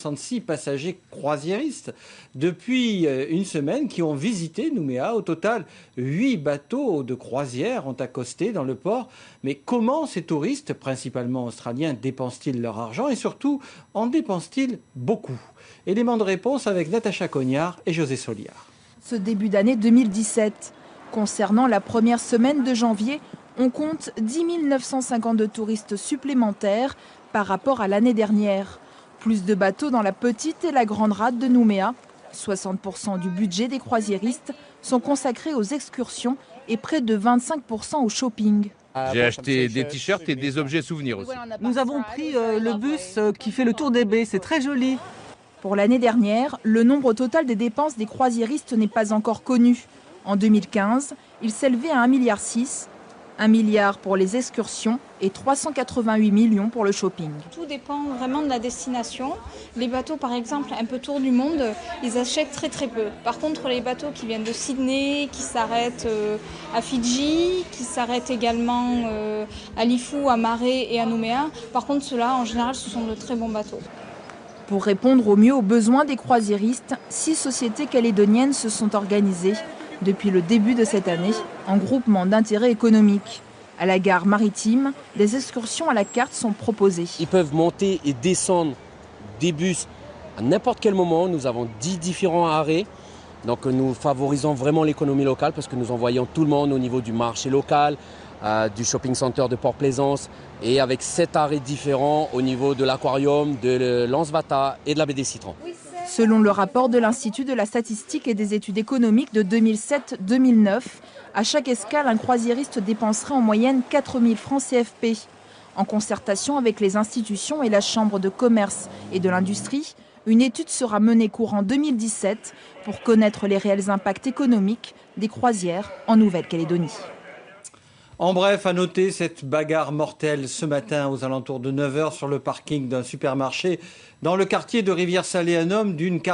66 passagers croisiéristes depuis une semaine qui ont visité Nouméa. Au total, 8 bateaux de croisière ont accosté dans le port. Mais comment ces touristes, principalement australiens, dépensent-ils leur argent et surtout, en dépensent-ils beaucoup? Élément de réponse avec Natacha Cognard et José Soliard. Ce début d'année 2017. Concernant la première semaine de janvier, on compte 10 952 touristes supplémentaires par rapport à l'année dernière. Plus de bateaux dans la petite et la grande rade de Nouméa. 60% du budget des croisiéristes sont consacrés aux excursions et près de 25% au shopping. J'ai acheté des t-shirts et des objets souvenirs aussi. Nous avons pris le bus qui fait le tour des baies, c'est très joli. Pour l'année dernière, le nombre total des dépenses des croisiéristes n'est pas encore connu. En 2015, il s'élevait à 1,6 milliard. 1 milliard pour les excursions et 388 millions pour le shopping. Tout dépend vraiment de la destination. Les bateaux, par exemple, un peu tour du monde, ils achètent très très peu. Par contre, les bateaux qui viennent de Sydney, qui s'arrêtent à Fidji, qui s'arrêtent également à Lifou, à Maré et à Nouméa, par contre, ceux-là, en général, ce sont de très bons bateaux. Pour répondre au mieux aux besoins des croisiéristes, 6 sociétés calédoniennes se sont organisées depuis le début de cette année en groupement d'intérêt économique. À la gare maritime, des excursions à la carte sont proposées. Ils peuvent monter et descendre des bus à n'importe quel moment. Nous avons 10 différents arrêts. Donc nous favorisons vraiment l'économie locale parce que nous envoyons tout le monde au niveau du marché local, du shopping center de Port-Plaisance et avec 7 arrêts différents au niveau de l'aquarium, de l'Anse-Vata et de la baie des Citrons. Selon le rapport de l'Institut de la statistique et des études économiques de 2007-2009, à chaque escale, un croisiériste dépenserait en moyenne 4 000 francs CFP. En concertation avec les institutions et la Chambre de commerce et de l'industrie, une étude sera menée courant 2017 pour connaître les réels impacts économiques des croisières en Nouvelle-Calédonie. En bref, à noter cette bagarre mortelle ce matin aux alentours de 9 h sur le parking d'un supermarché dans le quartier de Rivière-Salée. Un homme d'une quarantaine